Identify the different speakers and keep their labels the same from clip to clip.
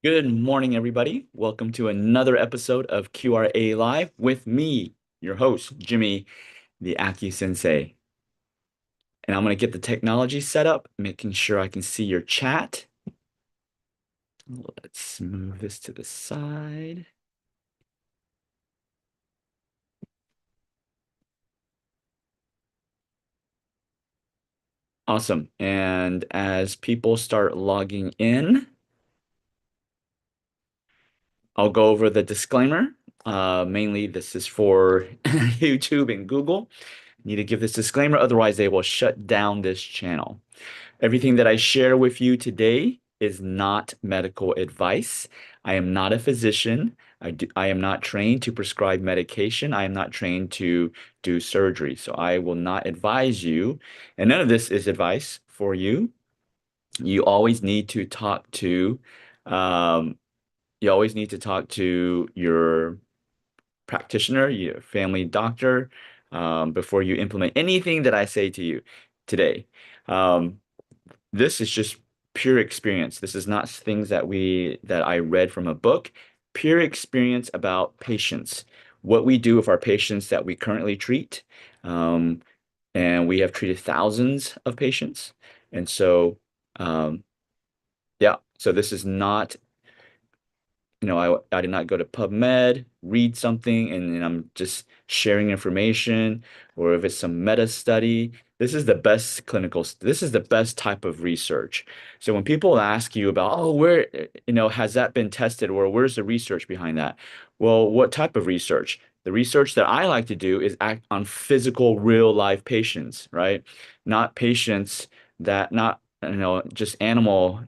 Speaker 1: Good morning, everybody. Welcome to another episode of QRA Live with me, your host, Jimmy the Acu Sensei. And I'm going to get the technology set up, making sure I can see your chat. Let's move this to the side. Awesome. And as people start logging in, I'll go over the disclaimer. Mainly, this is for YouTube and Google. Need to give this disclaimer, otherwise they will shut down this channel. Everything that I share with you today is not medical advice. I am not a physician. I am not trained to prescribe medication. I am not trained to do surgery. So I will not advise you. And none of this is advice for you. You always need to talk to, um, you always need to talk to your practitioner, your family doctor, before you implement anything that I say to you today. Um, this is just pure experience. This is not things that I read from a book. Pure experience about patients. What we do with our patients that we currently treat. Um, and we have treated thousands of patients. And so, yeah, so this is not I did not go to PubMed, read something, and I'm just sharing information, or if it's some meta study. This is the best type of research. So when people ask you about, oh, has that been tested, or where's the research behind that? Well, what type of research? The research that I like to do is act on physical, real life patients, right? Not patients not, just animal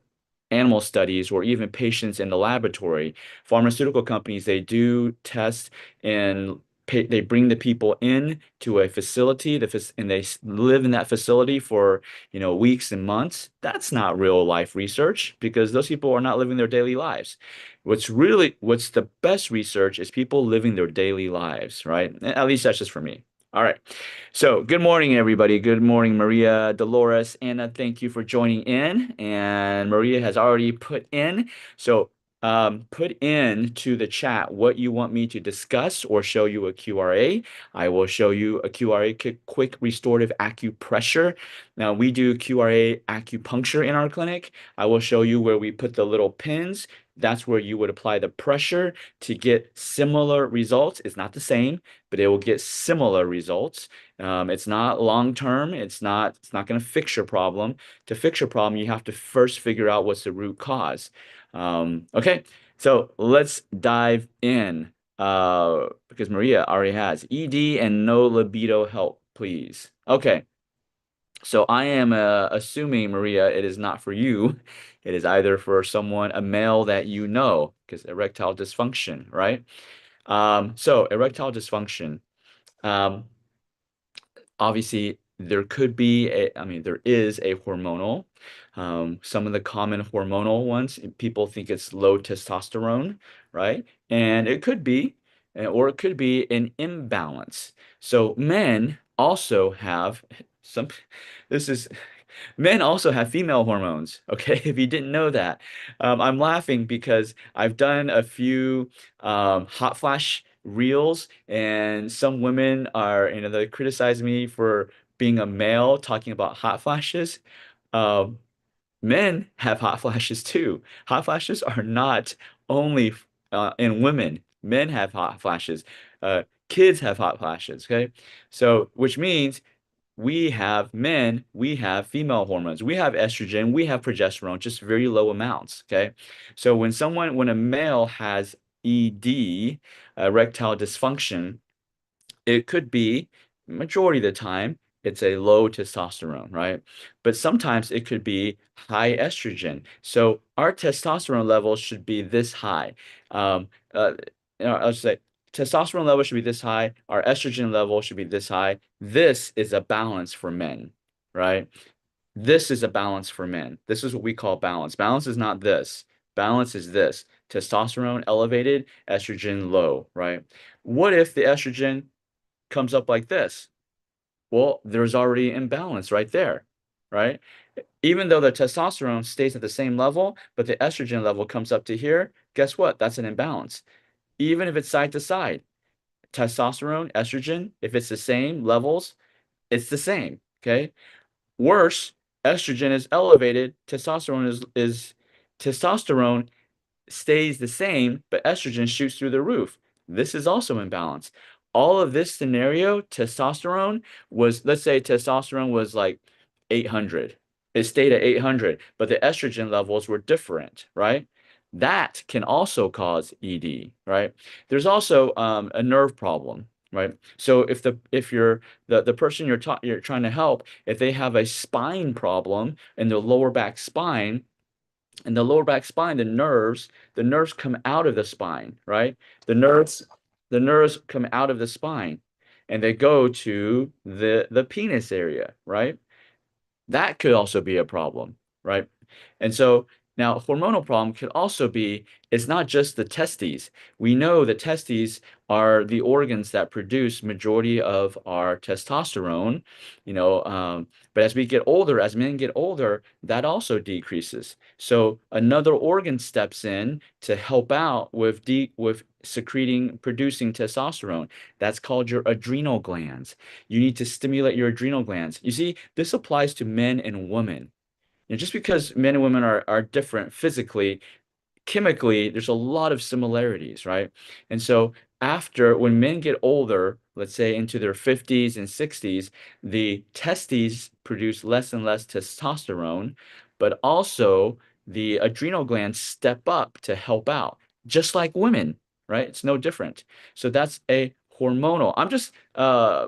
Speaker 1: studies or even patients in the laboratory. Pharmaceutical companies, they do tests and they bring the people in to a facility, and they live in that facility for, weeks and months. That's not real life research because those people are not living their daily lives. What's the best research is people living their daily lives, right? At least that's just for me. All right. So, good morning, everybody. Good morning, Maria, Dolores, Anna. Thank you for joining in. And Maria has already put in. So, put in to the chat what you want me to discuss or show you a QRA. I will show you a QRA quick restorative acupressure. Now, we do QRA acupuncture in our clinic. I will show you where we put the little pins. That's where you would apply the pressure to get similar results. It's not the same, but it will get similar results. It's not long term. It's not going to fix your problem. To fix your problem, you have to first figure out what's the root cause. Okay, so let's dive in. Because Maria already has ED and no libido help, please. Okay, so I am assuming, Maria, it is not for you. It is either for someone, a male that you know, because erectile dysfunction, right? So erectile dysfunction. Um, Obviously there is a hormonal. Some of the common hormonal ones, people think it's low testosterone, right? And it could be, or it could be an imbalance. So men also have some, this is, men also have female hormones, okay? If you didn't know that. I'm laughing because I've done a few hot flash reels, and some women they criticize me for being a male talking about hot flashes. Um, Men have hot flashes too. Hot flashes are not only in women. Men have hot flashes. Kids have hot flashes, okay? So, which means we have female hormones, we have estrogen, we have progesterone, just very low amounts. Okay. So when a male has ED, erectile dysfunction, it could be majority of the time it's a low testosterone, right? But sometimes it could be high estrogen. So our testosterone levels should be this high. Um, uh, I'll say testosterone level should be this high. Our estrogen level should be this high. This is a balance for men, right? This is a balance for men. This is what we call balance. Balance is not this. Balance is this. Testosterone elevated, estrogen low, right? What if the estrogen comes up like this? Well, there's already imbalance right there, right? Even though the testosterone stays at the same level, but the estrogen level comes up to here, guess what? That's an imbalance. Even if it's side to side, testosterone, estrogen, if it's the same levels, it's the same. Okay. Worse, estrogen is elevated, testosterone is testosterone stays the same, but estrogen shoots through the roof. This is also imbalance. All of this scenario, testosterone was, let's say testosterone was like 800. It stayed at 800, but the estrogen levels were different, right? That can also cause ED, right? There's also a nerve problem, right? So if you're the person you're trying to help, if they have a spine problem in the lower back spine, and the lower back spine, the nerves come out of the spine, right? The nerves, the nerves come out of the spine and they go to the penis area, right? That could also be a problem, right? And so now hormonal problem could also be it's not just the testes. We know the testes are the organs that produce majority of our testosterone, but as we get older, as men get older, that also decreases. So another organ steps in to help out with secreting, producing testosterone. That's called your adrenal glands. You need to stimulate your adrenal glands. You see, this applies to men and women. Just because men and women are different physically, chemically, there's a lot of similarities, right? And so after when men get older, let's say into their 50s and 60s, the testes produce less and less testosterone, but also the adrenal glands step up to help out, just like women, right? It's no different. So that's a hormonal.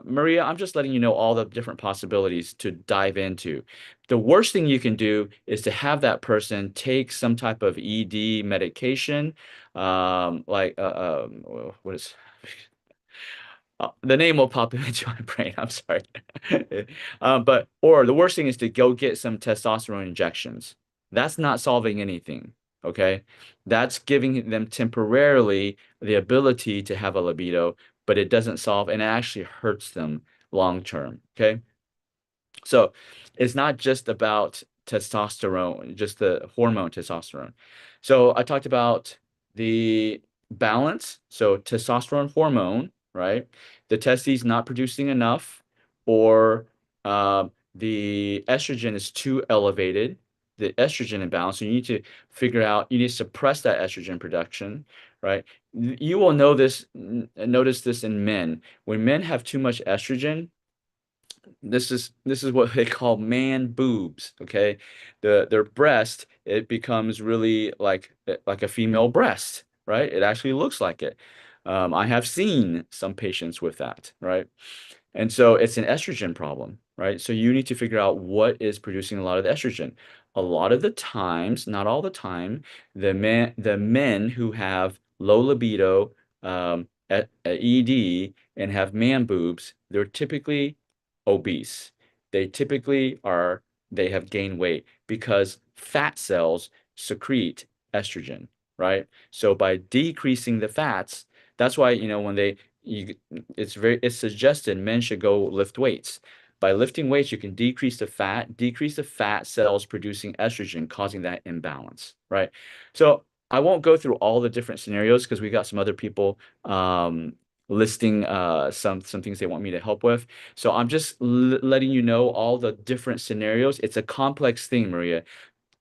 Speaker 1: Maria, I'm just letting you know all the different possibilities to dive into. The worst thing you can do is to have that person take some type of ED medication, what is the name will pop into my brain. I'm sorry. But or the worst thing is to go get some testosterone injections. That's not solving anything. Okay. That's giving them temporarily the ability to have a libido, but it doesn't solve and it actually hurts them long term. Okay. So it's not just about testosterone, just the hormone testosterone. So I talked about the balance. So testosterone hormone, right? The testes not producing enough, or the estrogen is too elevated, the estrogen imbalance. So you need to figure out, you need to suppress that estrogen production, right? You will notice this in men. When men have too much estrogen, this is what they call man boobs, okay? Their breast, it becomes really like a female breast, right? It actually looks like it. I have seen some patients with that, right? And so it's an estrogen problem, right? So you need to figure out what is producing a lot of the estrogen. A lot of the times, not all the time, the men who have low libido, ED, and have man boobs, they're typically obese. They typically are, they have gained weight because fat cells secrete estrogen, right? So by decreasing the fats, that's why, when you it's suggested men should go lift weights. By lifting weights, you can decrease the fat cells producing estrogen, causing that imbalance, right? So I won't go through all the different scenarios because we got some other people listing some things they want me to help with. So I'm just letting you know all the different scenarios. It's a complex thing, Maria.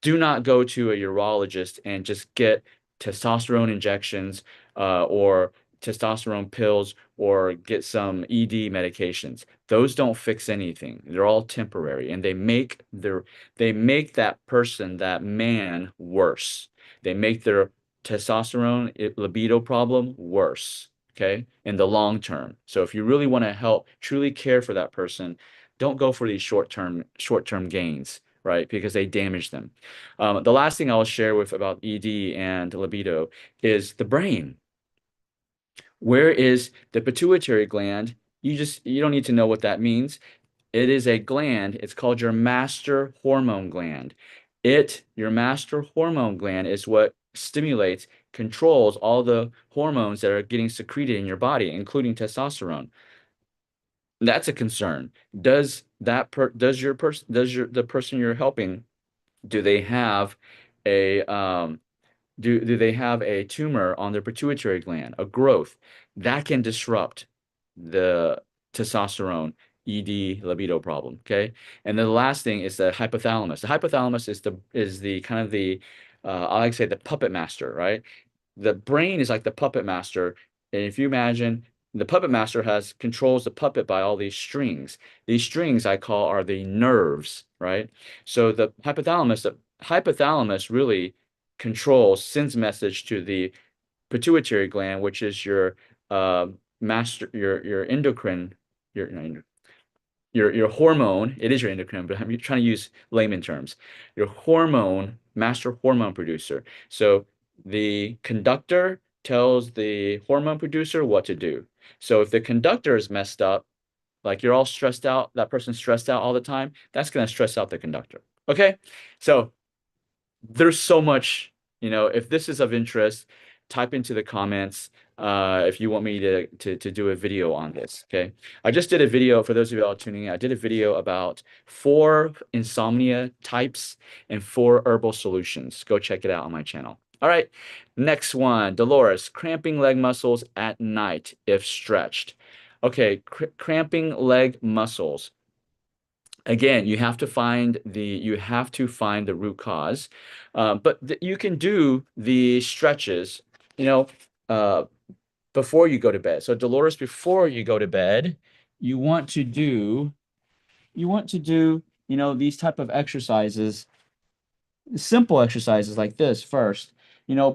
Speaker 1: Do not go to a urologist and just get testosterone injections or testosterone pills or get some ED medications. Those don't fix anything. They're all temporary and they make that person, that man, worse. They make their testosterone libido problem worse, okay, in the long term. So if you really want to help truly care for that person, don't go for these short-term gains, right? Because they damage them. The last thing I'll share with about ED and libido is the brain. Where is the pituitary gland? You don't need to know what that means. It is a gland. It's called your master hormone gland. Your master hormone gland is what stimulates, controls all the hormones that are getting secreted in your body, including testosterone. That's a concern. Does the person you're helping, do they have a do they have a tumor on their pituitary gland, a growth that can disrupt the testosterone ED libido problem? Okay. And then the last thing is the hypothalamus. The hypothalamus is the kind of the I like to say the puppet master, right? The brain is like the puppet master. And if you imagine, the puppet master has controls the puppet by all these strings. These strings I call are the nerves, right? So the hypothalamus really controls, sends message to the pituitary gland, which is your master, your endocrine, your your hormone. It is your endocrine, but I'm trying to use layman terms. Your hormone, master hormone producer. So the conductor tells the hormone producer what to do. So if the conductor is messed up, like you're all stressed out, that person's stressed out all the time, that's going to stress out the conductor. Okay? So there's so much, if this is of interest, type into the comments if you want me to do a video on this. Okay. I just did a video for those of you all tuning in. I did a video about 4 insomnia types and 4 herbal solutions. Go check it out on my channel. All right. Next one, Dolores, cramping leg muscles at night if stretched. Okay, cramping leg muscles. Again, you have to find the root cause, but you can do the stretches, you know, uh, before you go to bed. So Dolores, before you go to bed, you want to do these type of exercises, simple exercises like this first.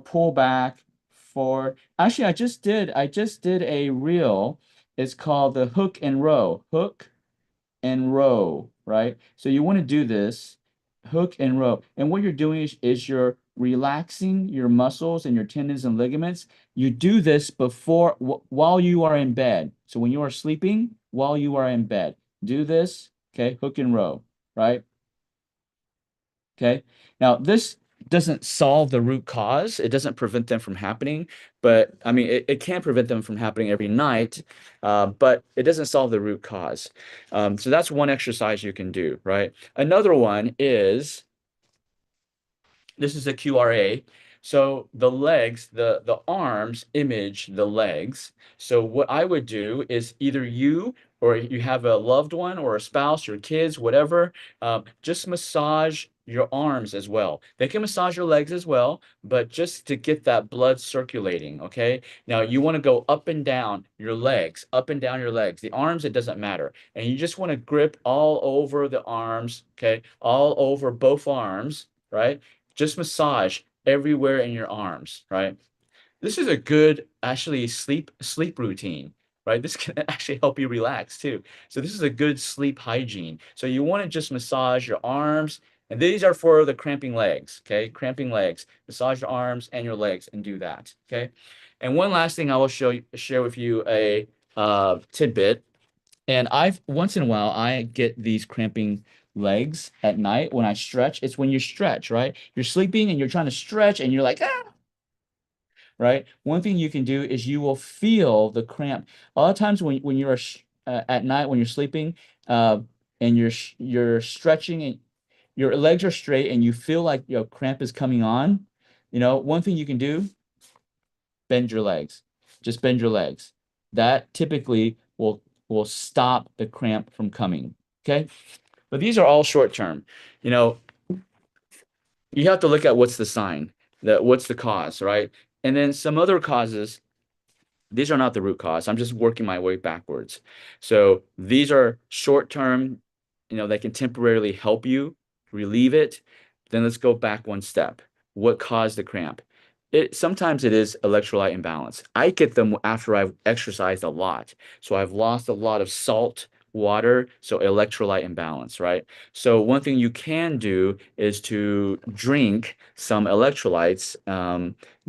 Speaker 1: Pull back, forward. Actually, I just did a reel. It's called the hook and row. Hook and row, right? So you want to do this hook and row. And what you're doing is you're relaxing your muscles and your tendons and ligaments. You do this while you are in bed. So when you are sleeping, while you are in bed, do this, okay? Hook and row, right? Okay. Now, this doesn't solve the root cause. It doesn't prevent them from happening, but I mean, it can prevent them from happening every night, but it doesn't solve the root cause. So that's one exercise you can do, right? Another one is this is a QRA. So the legs, the arms image the legs. So what I would do is either you or you have a loved one or a spouse, your kids, whatever, just massage your arms as well. They can massage your legs as well, but just to get that blood circulating, okay? Now you want to go up and down your legs, up and down your legs. The arms, it doesn't matter. And you just want to grip all over the arms, okay? All over both arms, right? Just massage everywhere in your arms, right? This is a good actually sleep routine, right? This can actually help you relax too. So this is a good sleep hygiene. So you want to just massage your arms, and these are for the cramping legs, okay? Cramping legs. Massage your arms and your legs and do that, okay? And one last thing I will share with you a tidbit. And I've once in a while I get these cramping legs at night when I stretch. It's when you stretch, right? You're sleeping and you're trying to stretch and you're like, ah, right? One thing you can do is you will feel the cramp. A lot of times when you're at night when you're sleeping, uh, and you're stretching and your legs are straight and you feel like your cramp is coming on, one thing you can do, bend your legs. Just bend your legs. That typically will stop the cramp from coming. Okay. But these are all short term. You know, you have to look at what's the sign, that what's the cause, right? And then some other causes, these are not the root cause. I'm just working my way backwards. So these are short term, they can temporarily help you relieve it. Then let's go back one step. What caused the cramp? Sometimes it is electrolyte imbalance. I get them after I've exercised a lot. So I've lost a lot of salt, water, so electrolyte imbalance, right? So one thing you can do is to drink some electrolytes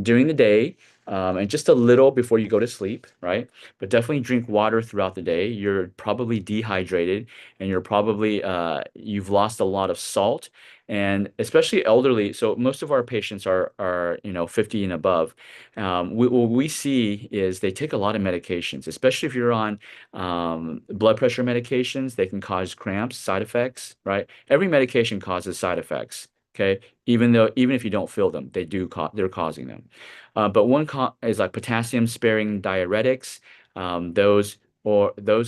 Speaker 1: during the day, and just a little before you go to sleep, right? But definitely drink water throughout the day. You're probably dehydrated and you've lost a lot of salt. and especially elderly. So most of our patients are 50 and above. What we see is they take a lot of medications, especially if you're on blood pressure medications. They can cause cramps, side effects, right? Every medication causes side effects. Okay, even if you don't feel them, they're causing them. But one co is like potassium sparing diuretics. Those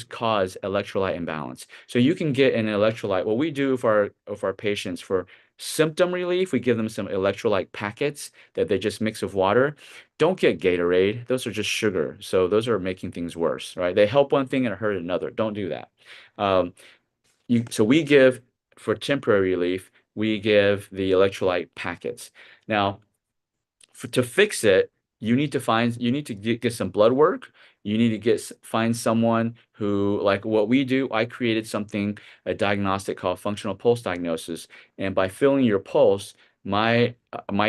Speaker 1: cause electrolyte imbalance. So you can get an electrolyte. What we do for our patients for symptom relief, we give them some electrolyte packets that they just mix with water. Don't get Gatorade. Those are just sugar. So those are making things worse, right? They help one thing and hurt another. Don't do that. Um, so we give for temporary relief, we give the electrolyte packets. Now, to fix it, you need to get some blood work. You need to find someone who, like what we do, I created something, a diagnostic called functional pulse diagnosis. And by feeling your pulse, my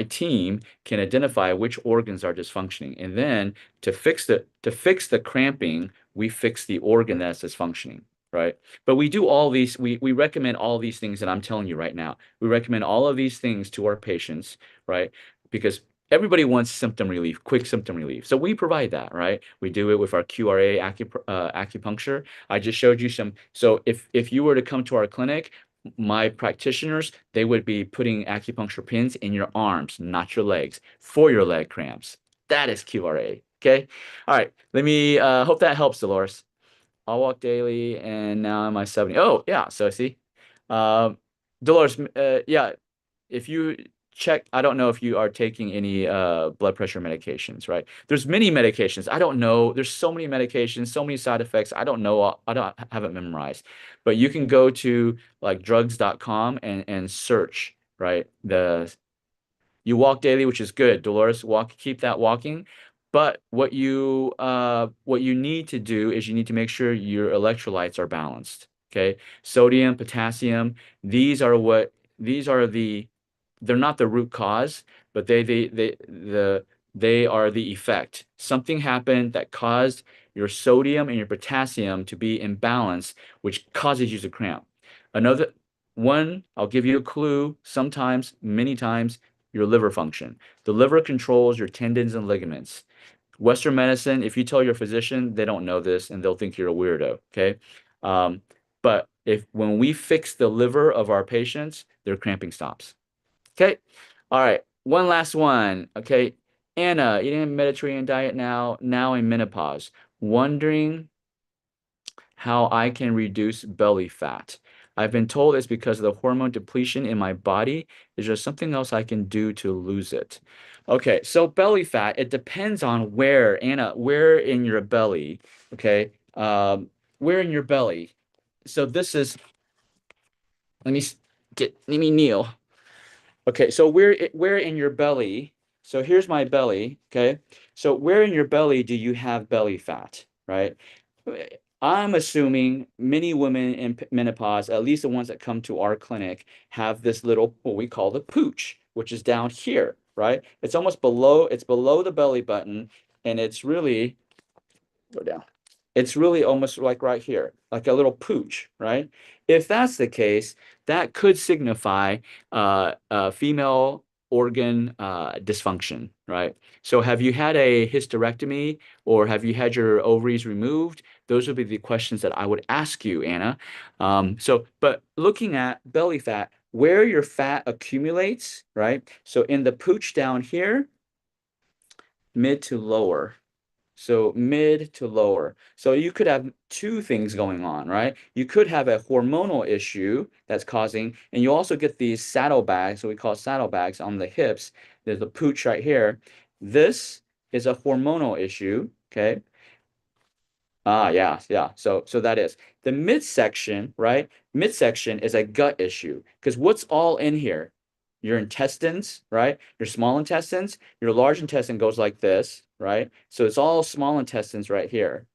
Speaker 1: team can identify which organs are dysfunctioning. And then to fix the cramping, we fix the organ that's dysfunctioning. Right. But we do all these, we recommend all these things that I'm telling you right now. We recommend all of these things to our patients, right? Because everybody wants symptom relief, quick symptom relief. So we provide that, right? We do it with our QRA acupuncture. I just showed you some. So if you were to come to our clinic, my practitioners, they would be putting acupuncture pins in your arms, not your legs, for your leg cramps. That is QRA. Okay. All right. Let me hope that helps, Dolores. I'll walk daily, and now I'm at 70. Oh, yeah. So see, um, Dolores, yeah, if you check, I don't know if you are taking any blood pressure medications, right? There's many medications. I don't know. There's so many medications, so many side effects. I don't know. I don't have it memorized. But you can go to like drugs.com and search, right? You walk daily, which is good. Dolores, keep that walking. But what you need to do is you need to make sure your electrolytes are balanced. Okay. Sodium, potassium, these are they're not the root cause, but they are the effect. Something happened that caused your sodium and your potassium to be imbalanced, which causes you to cramp. Another one, I'll give you a clue, sometimes, many times, your liver function. The liver controls your tendons and ligaments. Western medicine, if you tell your physician, they don't know this and they'll think you're a weirdo. Okay. Um, but if when we fix the liver of our patients, their cramping stops. Okay. All right. One last one. Okay. Anna, eating a Mediterranean diet now in menopause. Wondering how I can reduce belly fat. I've been told it's because of the hormone depletion in my body. Is there something else I can do to lose it? Okay, so belly fat, it depends on where, Anna, where in your belly, okay? Where in your belly? So this is, let me let me kneel. Okay, so where in your belly? So here's my belly, okay? So where in your belly do you have belly fat, right? I'm assuming many women in menopause, at least the ones that come to our clinic, have this little what we call the pooch, which is down here, right? It's below the belly button, and it's really go down. It's really almost like right here, like a little pooch, right? If that's the case, that could signify female organ dysfunction, right? So have you had a hysterectomy or have you had your ovaries removed? Those would be the questions that I would ask you, Anna. But looking at belly fat, where your fat accumulates, right? So in the pooch down here, mid to lower. So mid to lower. So you could have two things going on, right? You could have a hormonal issue that's causing, and you also get these saddlebags, so we call saddlebags on the hips. There's the pooch right here. This is a hormonal issue, okay? Ah, yeah, yeah. So that is the midsection, right? Midsection is a gut issue because what's all in here? Your intestines, right? Your small intestines, your large intestine goes like this, right? So it's all small intestines right here.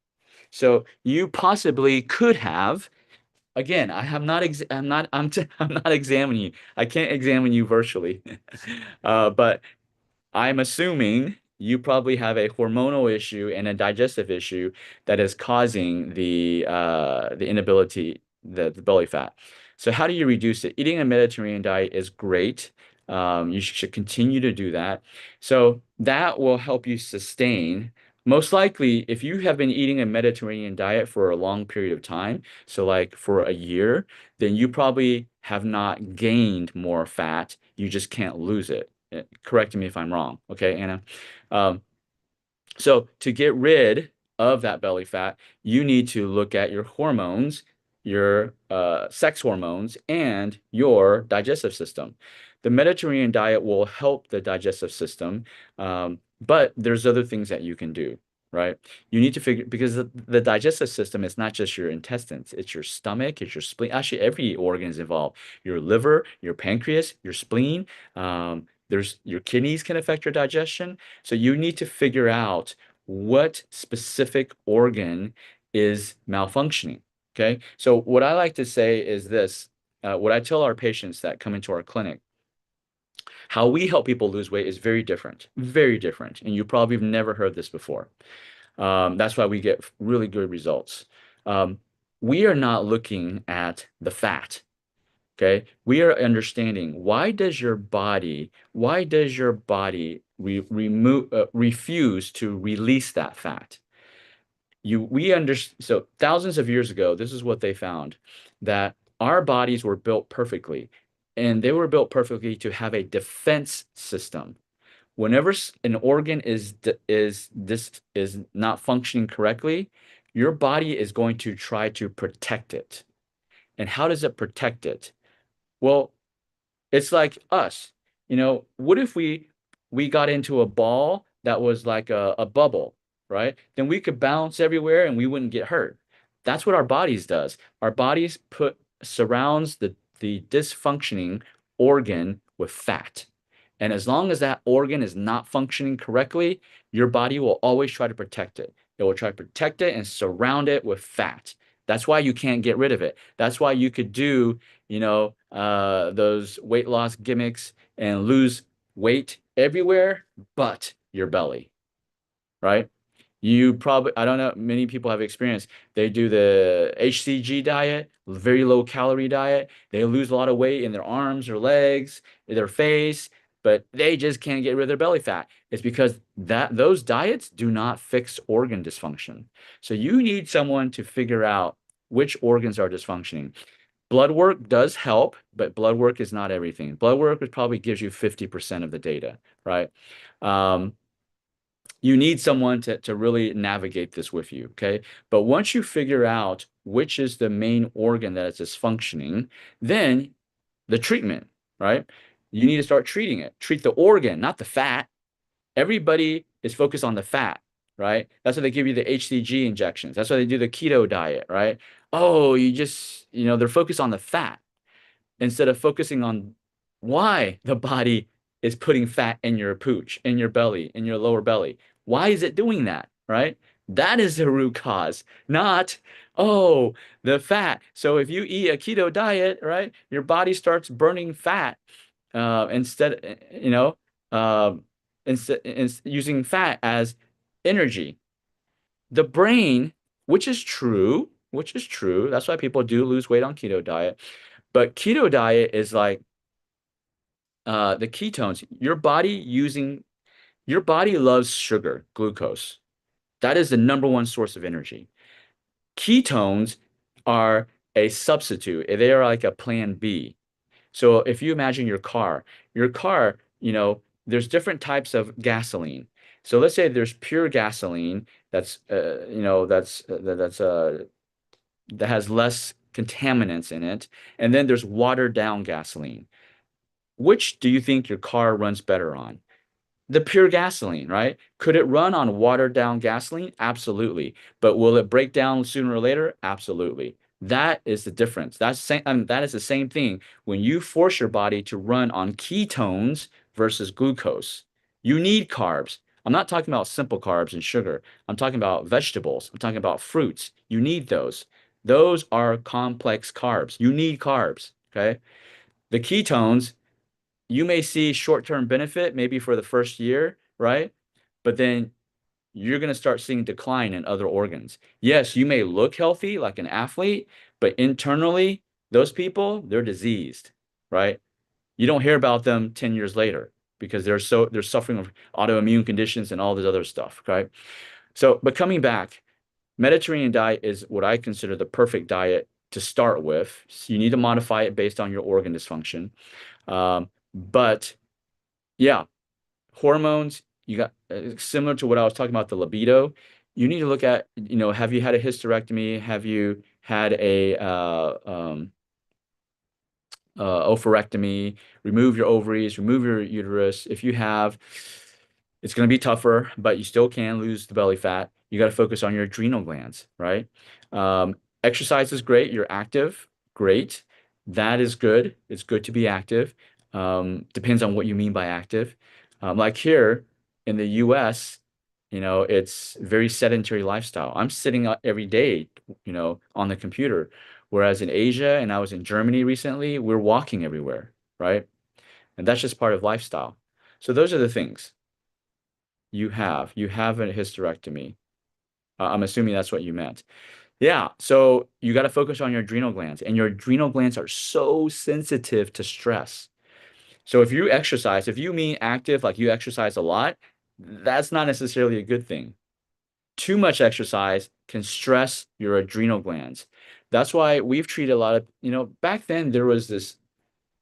Speaker 1: So you possibly could have, again, I'm not examining you. I can't examine you virtually. But I'm assuming you probably have a hormonal issue and a digestive issue that is causing the inability, the belly fat. So how do you reduce it? Eating a Mediterranean diet is great. You should continue to do that. So that will help you sustain. Most likely, if you have been eating a Mediterranean diet for a long period of time, so like for a year, then you probably have not gained more fat. You just can't lose it. Correct me if I'm wrong. Okay, Anna. Um, so to get rid of that belly fat, you need to look at your hormones, your sex hormones, and your digestive system. The Mediterranean diet will help the digestive system, but there's other things that you can do, right? You need to figure because the digestive system is not just your intestines, it's your stomach, it's your spleen. Actually, every organ is involved. Your liver, your pancreas, your spleen. There's your kidneys can affect your digestion. So you need to figure out what specific organ is malfunctioning. Okay. So what I like to say is this, what I tell our patients that come into our clinic, how we help people lose weight is very different, very different. And you probably have never heard this before. That's why we get really good results. Um, we are not looking at the fat. Okay, we are understanding why does your body refuse to release that fat? We understand. So thousands of years ago, this is what they found, that our bodies were built perfectly, and they were built perfectly to have a defense system. Whenever an organ is not functioning correctly, your body is going to try to protect it. And how does it protect it? Well, it's like us. What if we got into a ball that was like a bubble, right? Then we could bounce everywhere and we wouldn't get hurt. That's what our bodies does. Our bodies put surrounds the dysfunctioning organ with fat. And as long as that organ is not functioning correctly, your body will always try to protect it. It will try to protect it and surround it with fat. That's why you can't get rid of it. That's why you could do those weight loss gimmicks and lose weight everywhere but your belly, right? You probably, I don't know, many people have experienced. They do the HCG diet, very low calorie diet. They lose a lot of weight in their arms or legs, their face, but they just can't get rid of their belly fat. It's because those diets do not fix organ dysfunction. So you need someone to figure out which organs are dysfunctioning. Blood work does help, but blood work is not everything. Blood work probably gives you 50% of the data, right? Um, you need someone to really navigate this with you, okay? But once you figure out which is the main organ that is dysfunctioning, then the treatment, right? You need to start treating it. Treat the organ, not the fat. Everybody is focused on the fat, right? That's why they give you the HCG injections. That's why they do the keto diet, right? Oh, they're focused on the fat instead of focusing on why the body is putting fat in your pooch, in your belly, in your lower belly. Why is it doing that, right? That is the root cause, not, oh, the fat. So if you eat a keto diet, right, your body starts burning fat instead, instead using fat as energy. The brain, which is true, that's why people do lose weight on keto diet. But keto diet is like the ketones. Your body loves sugar, glucose. That is the number one source of energy. Ketones are a substitute. They are like a plan B. So if you imagine your car, there's different types of gasoline. So let's say there's pure gasoline that has less contaminants in it, and then there's watered down gasoline. Which do you think your car runs better on? The pure gasoline, right? Could it run on watered down gasoline? Absolutely. But will it break down sooner or later? Absolutely. That is the difference. That is the same thing when you force your body to run on ketones versus glucose. You need carbs. I'm not talking about simple carbs and sugar. I'm talking about vegetables. I'm talking about fruits. You need those. Those are complex carbs. You need carbs, okay? The ketones, you may see short-term benefit maybe for the first year, right? But then you're going to start seeing decline in other organs. Yes, you may look healthy like an athlete, but internally, Those people, they're diseased, right? You don't hear about them 10 years later because they're suffering of autoimmune conditions and all this other stuff, right? So, but coming back, Mediterranean diet is what I consider the perfect diet to start with. So you need to modify it based on your organ dysfunction. But yeah, hormones, you got similar to what I was talking about, the libido. You need to look at, have you had a hysterectomy? Have you had a oophorectomy? Remove your ovaries, remove your uterus. If you have, it's going to be tougher, but you still can lose the belly fat. You got to focus on your adrenal glands, right? Exercise is great. You're active, great. That is good. It's good to be active. Depends on what you mean by active. Like here in the US, it's very sedentary lifestyle. I'm sitting up every day, on the computer. Whereas in Asia, and I was in Germany recently, we're walking everywhere, right? And that's just part of lifestyle. So those are the things you have. You have a hysterectomy. I'm assuming that's what you meant. Yeah. So you got to focus on your adrenal glands, and your adrenal glands are so sensitive to stress. So if you exercise, if you mean active, like you exercise a lot, that's not necessarily a good thing. Too much exercise can stress your adrenal glands. That's why we've treated a lot of, back then there was this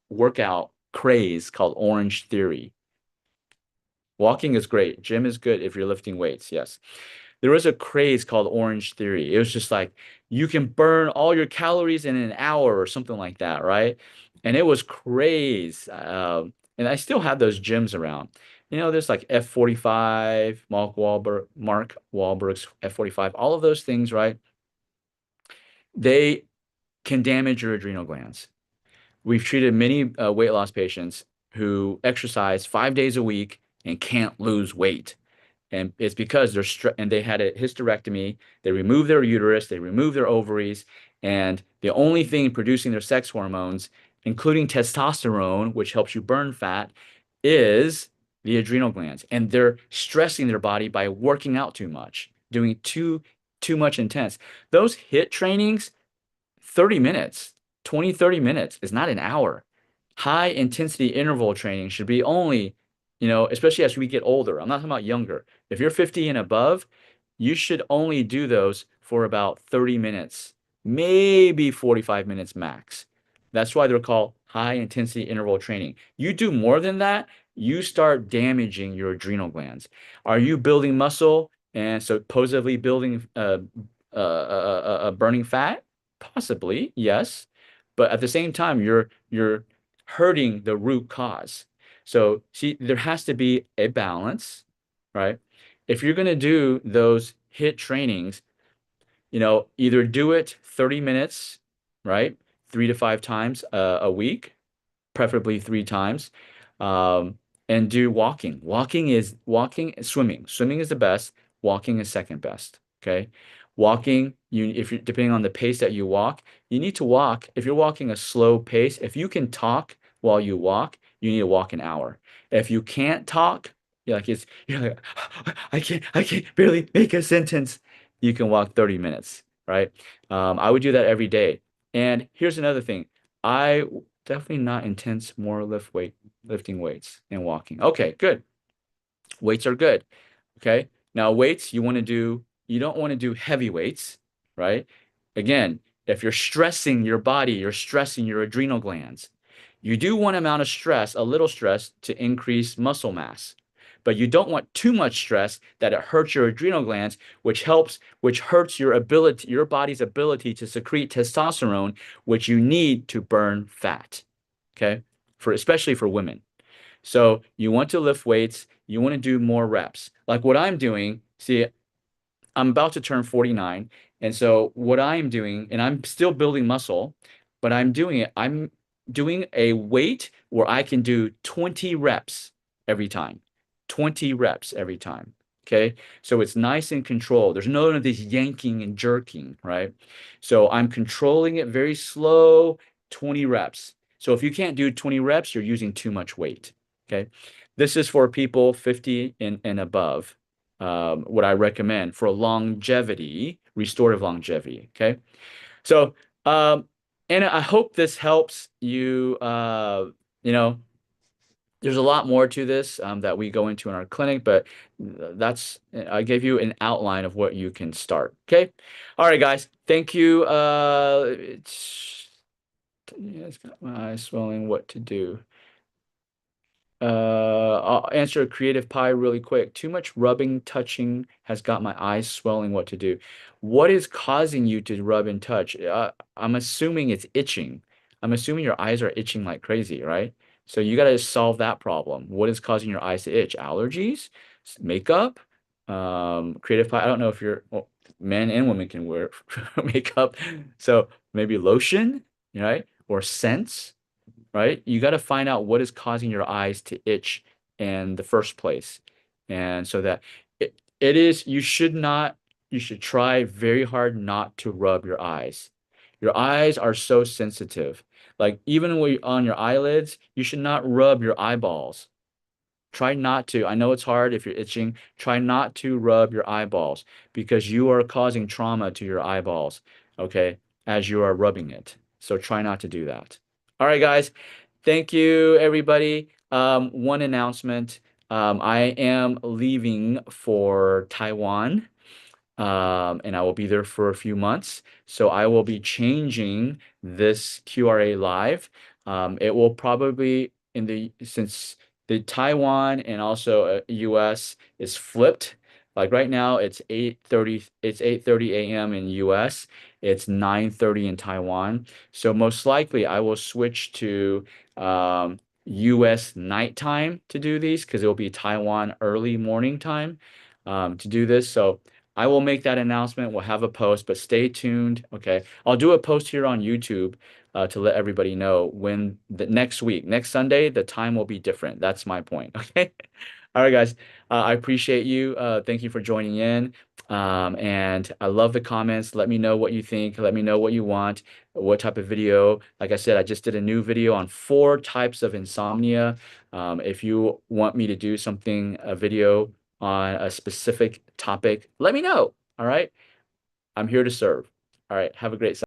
Speaker 1: workout craze called Orange Theory. Walking is great. Gym is good if you're lifting weights. Yes. There was a craze called Orange Theory. It was just like you can burn all your calories in an hour or something like that, right? And it was craze. And I still have those gyms around. There's like F45, Mark Wahlberg's F45, all of those things, right? They can damage your adrenal glands. We've treated many weight loss patients who exercise 5 days a week and can't lose weight. And it's because and they had a hysterectomy. They removed their uterus, they removed their ovaries, and the only thing producing their sex hormones, including testosterone, which helps you burn fat, is the adrenal glands. And they're stressing their body by working out too much, doing too much intense. Those HIIT trainings, 30 minutes, 20, 30 minutes is not an hour. High intensity interval training should be only, especially as we get older. I'm not talking about younger. If you're 50 and above, you should only do those for about 30 minutes, maybe 45 minutes max. That's why they're called high intensity interval training. You do more than that, you start damaging your adrenal glands. Are you building muscle and supposedly building burning fat? Possibly, yes. But at the same time, you're hurting the root cause. So see, there has to be a balance, right? If you're going to do those HIIT trainings, either do it 30 minutes, right? 3 to 5 times a week, preferably 3 times. Um, and do walking. Swimming. Swimming is the best. Walking is second best. Okay. Walking, if you're depending on the pace that you walk, you need to walk. If you're walking a slow pace, if you can talk while you walk, you need to walk an hour. If you can't talk, you're like, I can't barely make a sentence. You can walk 30 minutes, right? I would do that every day. And here's another thing. I definitely not intense, more lifting weights and walking. Okay, good. Weights are good. Okay. Now weights, you don't want to do heavy weights, right? Again, if you're stressing your body, you're stressing your adrenal glands. You do want amount of stress, a little stress to increase muscle mass. But you don't want too much stress that it hurts your adrenal glands, which hurts your body's ability to secrete testosterone, which you need to burn fat. Okay? Especially for women. So you want to lift weights, you want to do more reps. Like what I'm doing, see, I'm about to turn 49. And so what I'm doing, and I'm still building muscle, but I'm doing a weight where I can do 20 reps every time. 20 reps every time. Okay. So it's nice and controlled. There's none of this yanking and jerking, right? So I'm controlling it very slow, 20 reps. So if you can't do 20 reps, you're using too much weight. Okay. This is for people 50 and above, what I recommend for longevity, restorative longevity. Okay. So, And I hope this helps you. You know, there's a lot more to this that we go into in our clinic, but that's I gave you an outline of what you can start. Okay. All right, guys. Thank you. Yeah, it's got my eye swelling. What to do? I'll answer a creative pie really quick. Too much rubbing, touching has got my eyes swelling. What to do? What is causing you to rub and touch? I'm assuming it's itching. I'm assuming your eyes are itching like crazy, right? So you got to solve that problem. What is causing your eyes to itch? Allergies, makeup, creative pie. I don't know if you're, well, men and women can wear makeup. So maybe lotion, right? Or scents, right? You got to find out what is causing your eyes to itch in the first place. And so that it is, you should not, you should try very hard not to rub your eyes. Your eyes are so sensitive. Like even when on your eyelids, you should not rub your eyeballs. Try not to. I know it's hard if you're itching. Try not to rub your eyeballs because you are causing trauma to your eyeballs, okay, as you are rubbing it. So try not to do that. All right, guys. Thank you, everybody. One announcement. I am leaving for Taiwan, and I will be there for a few months. So I will be changing this QRA live. It will probably in the since the Taiwan and also US is flipped. Like right now, it's 8:30 a.m. in US. It's 9:30 in Taiwan. So most likely I will switch to US nighttime to do these because it will be Taiwan early morning time to do this. So I will make that announcement. We'll have a post, but stay tuned. Okay. I'll do a post here on YouTube to let everybody know when the next week, next Sunday, the time will be different. That's my point. Okay. All right, guys. I appreciate you. Thank you for joining in. And I love the comments. Let me know what you think. Let me know what you want, what type of video. Like I said, I just did a new video on 4 types of insomnia. If you want me to do something, a video on a specific topic, let me know. All right. I'm here to serve. All right. Have a great